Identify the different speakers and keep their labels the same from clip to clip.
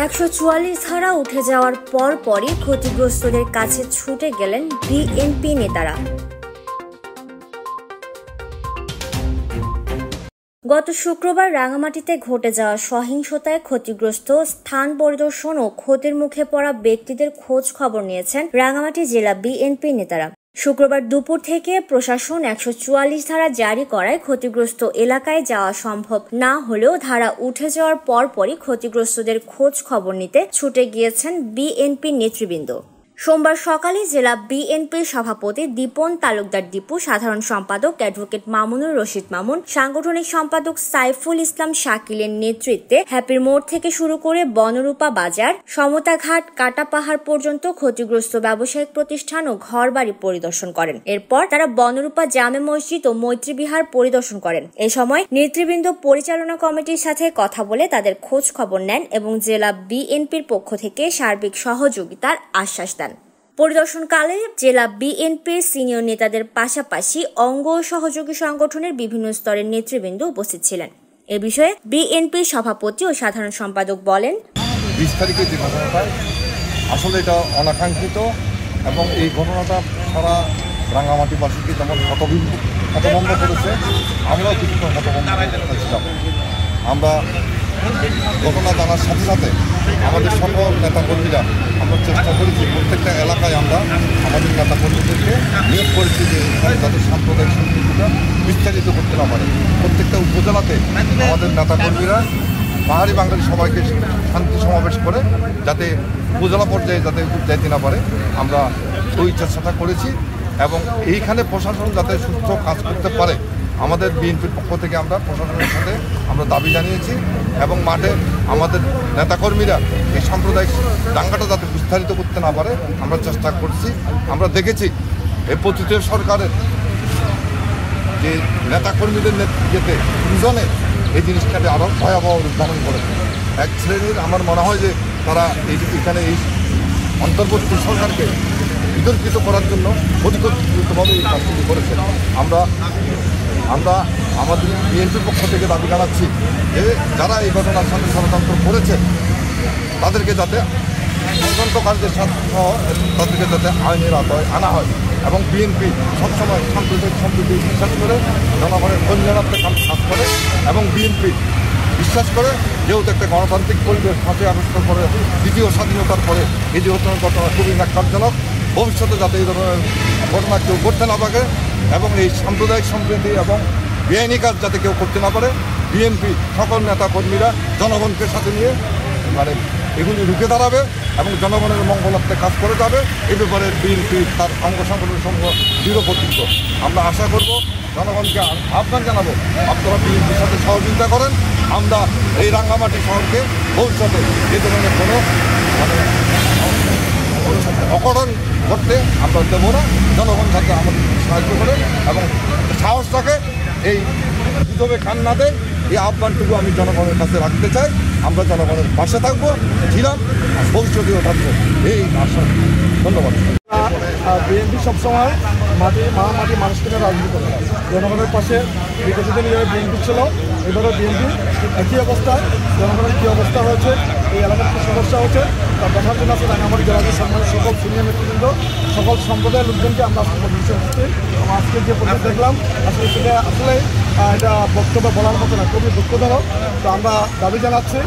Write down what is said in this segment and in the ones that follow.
Speaker 1: 144 ধারা উঠে যাওয়ার পরই ক্ষতিগ্রস্তদের কাছে ছুটে গেলেন বিএনপি নেতারা। গত শুক্রবার রাঙামাটিতে ঘটে যাওয়া সহিংসতায় ক্ষতিগ্রস্ত স্থান পরিদর্শন ও ক্ষতির মুখে পড়া ব্যক্তিদের খোঁজ খবর নিয়েছেন রাঙামাটি জেলা বিএনপি নেতারা। শুক্রবার দুপুর থেকে প্রশাসন 144 ধারা জারি করায় ক্ষতিগ্রস্ত এলাকায় যাওয়া সম্ভব না হলেও ধারা উঠে যাওয়ার পরই ক্ষতিগ্রস্তদের খোঁজ খবর নিতে ছুটে গিয়েছেন বিএনপি নেতৃবৃন্দ। সোমবার সকালে জেলা বিএনপির সভাপতি দীপন তালুকদার দীপু, সাধারণ সম্পাদক অ্যাডভোকেট মামুনুর রশিদ মামুন, সাংগঠনিক সম্পাদক সাইফুল ইসলাম শাকিলের নেতৃত্বে হ্যাপির মোড় থেকে শুরু করে বনরূপা বাজার, সমতাঘাট, কাটাপাহাড় পর্যন্ত ক্ষতিগ্রস্ত ব্যবসায়িক প্রতিষ্ঠান ও ঘরবাড়ি পরিদর্শন করেন। এরপর তারা বনরূপা জামে মসজিদ ও মৈত্রীবিহার পরিদর্শন করেন। এ সময় নেতৃবৃন্দ পরিচালনা কমিটির সাথে কথা বলে তাদের খোঁজ খবর নেন এবং জেলা বিএনপির পক্ষ থেকে সার্বিক সহযোগিতার আশ্বাস দেন। পরিদর্শনকালে জেলা বিএনপির সিনিয়র নেতাদের পাশাপাশি অঙ্গ ও সহযোগী সংগঠনের বিভিন্ন স্তরের নেতৃবৃন্দ উপস্থিত ছিলেন। এ বিষয়ে বিএনপির সভাপতি ও সাধারণ সম্পাদক বলেন,
Speaker 2: 20 তারিখে যে ঘটনাটা আসলে এটা অনাকাঙ্ক্ষিত এবং এই ঘটনাটা সারা রাঙ্গামাটিবাসীকে যেমন হতভম্ব করেছে, আমরাও কিছুটা হতভম্ব করেছিলাম। আমরা ঘটনা জানার সাথে সাথে আমাদের সকল নেতাকর্মীরা আমরা চেষ্টা করেছি, প্রত্যেকটা এলাকায় আমরা আমাদের নেতাকর্মীদেরকে নিয়োগ করেছি যে যাদের সাম্প্রদায়িক সম্পর্কটা বিস্তারিত করতে না পারে। প্রত্যেকটা উপজেলাতে আমাদের নেতাকর্মীরা পাহাড়ি বাঙালি সবাইকে শান্তি সমাবেশ করে যাতে উপজেলা পর্যায়ে যাতে যাইতে না পারে আমরা ওই চেষ্টাটা করেছি এবং এইখানে প্রশাসন যাতে সুস্থ কাজ করতে পারে আমাদের বিএনপির পক্ষ থেকে আমরা প্রশাসনের সাথে আমরা দাবি জানিয়েছি এবং মাঠে আমাদের নেতাকর্মীরা এই সাম্প্রদায়িক দাঙ্গাটা যাতে বিস্তারিত করতে না পারে আমরা চেষ্টা করছি। আমরা দেখেছি এই পতিত সরকারের যে নেতাকর্মীদের নেতৃত্বে দুজনে এই জিনিসটাকে আরও ভয়াবহ রূপ ধারণ করে। এক শ্রেণীর আমার মনে হয় যে তারা এখানে এই অন্তর্বর্তী সরকারকে বিতর্কিত করার জন্য পরিকল্পিতভাবে এই কাজটি করেছে। আমরা আমাদের বিএনপির পক্ষ থেকে দাবি জানাচ্ছি যে যারা এই ঘটনার সাথে ষড়যন্ত্র করেছে তাদেরকে যাতে তদন্তকারীদের সাথে তাদেরকে যাতে আইনের আওতায় আনা হয় এবং বিএনপি সবসময় সাম্প্রদায়িক সম্প্রীতি বিশ্বাস করে জনগণের কল্যাণার্থে কাজ করে এবং বিএনপি বিশ্বাস করে যেহেতু একটা গণতান্ত্রিক পরিবেশ 5ই আগস্টের পরে দ্বিতীয় স্বাধীনতার পরে এই যে ঘটনা খুবই ন্যাক্কারজনক, ভবিষ্যতে যাতে এই ধরনের ঘটনা কেউ করতে না পারে এবং এই সাম্প্রদায়িক সম্প্রীতি এবং বেআইনি কাজ যাতে কেউ করতে না পারে বিএনপি সকল নেতা কর্মীরা জনগণকে সাথে নিয়ে এগুলি রুখে দাঁড়াবে এবং জনগণের মঙ্গলার্থে কাজ করে যাবে। এই ব্যাপারে বিএনপি তার অঙ্গ সংগঠনের সঙ্গে দৃঢ় প্রতিজ্ঞ। আমরা আশা করব জনগণকে আহ্বান জানাবো আপনারা বিএনপির সাথে সহযোগিতা করেন। আমরা এই রাঙ্গামাটি শহরকে ভবিষ্যতে এই ধরনের কোনো অঘটন করতে আমরা দেবো না। জনগণ যাতে আমাদের সাহায্য করে এবং সাহস থাকে এই বিধবে কান না দেয়, এই আহ্বানটুকু আমি জনগণের কাছে রাখতে চাই। আমরা জনগণের পাশে থাকবো, ছিলাম আর ভবিষ্যতেও থাকবো এই আশা। ধন্যবাদ।
Speaker 3: বিএনপি সবসময় মাটি মানুষকে রাজনীতি করে জনগণের পাশে বিকশিত নিজের বিএনপি ছিল। এবারে বিএনপি একই অবস্থায় জনগণের কী অবস্থা হয়েছে, এই এলাকার কী সমস্যা হচ্ছে তা দেখার জন্য আসলে রাঙামাটি জেলার সম্মানের সকল সিনিয়র নেতৃবৃন্দ সকল সম্প্রদায়ের লোকজনকে আমরা আজকে পরিবেশন করছি। আজকে যে পরিবেশ দেখলাম আসলে সেটা আসলে এটা বক্তব্য বলার মতো না, খুবই দুঃখজনক। তো আমরা দাবি জানাচ্ছি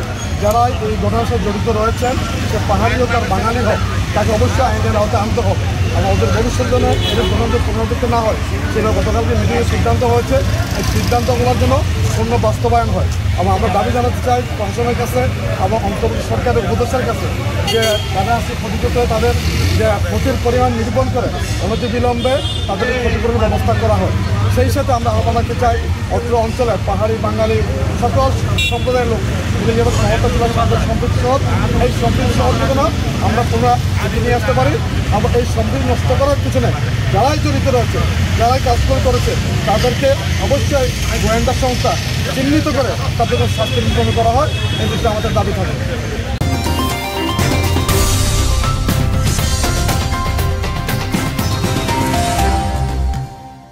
Speaker 3: যারা এই ঘটনার সাথে জড়িত রয়েছেন সে পাহাড়ি হোক আর বাঙালি হোক তাকে অবশ্যই আইনের আওতায় আনতে হবে এবং ওদের ভবিষ্যৎ জন্য এদের পুনরাবৃত্তি না হয় সেটা গতকাল যে মিটিংয়ের সিদ্ধান্ত হয়েছে এই সিদ্ধান্তগুলোর জন্য পূর্ণ বাস্তবায়ন হয়। এবং আমরা দাবি জানাতে চাই প্রশাসনের কাছে এবং অন্তর্বর্তী সরকারের উপদেষ্টার কাছে যে তারা আসলে ক্ষতিগ্রস্ত হয়ে তাদের যে ক্ষতির পরিমাণ নিরূপণ করে অনতিবিলম্বে তাদের ক্ষতিপূরণের ব্যবস্থা করা হয়। সেই সাথে আমরা আহ্বান রাখতে চাই অত্র অঞ্চলের পাহাড়ি বাঙালি সকল সম্প্রদায়ের লোক যেমন সমতা জেলার সাথে সম্পৃক্ত শহর, এই সম্পৃক্ত শহরগুলো না আমরা পুনরায় নিয়ে আসতে পারি। আমরা এই সম্পৃক্ত নষ্ট করার পিছনে যারাই জড়িত রয়েছে, যারাই কাজকর্ম করেছে তাদেরকে অবশ্যই গোয়েন্দা সংস্থা চিহ্নিত করে তাদের শাস্তি নির্ধারণ করা হয়। এই বিষয়ে আমাদের দাবি থাকে।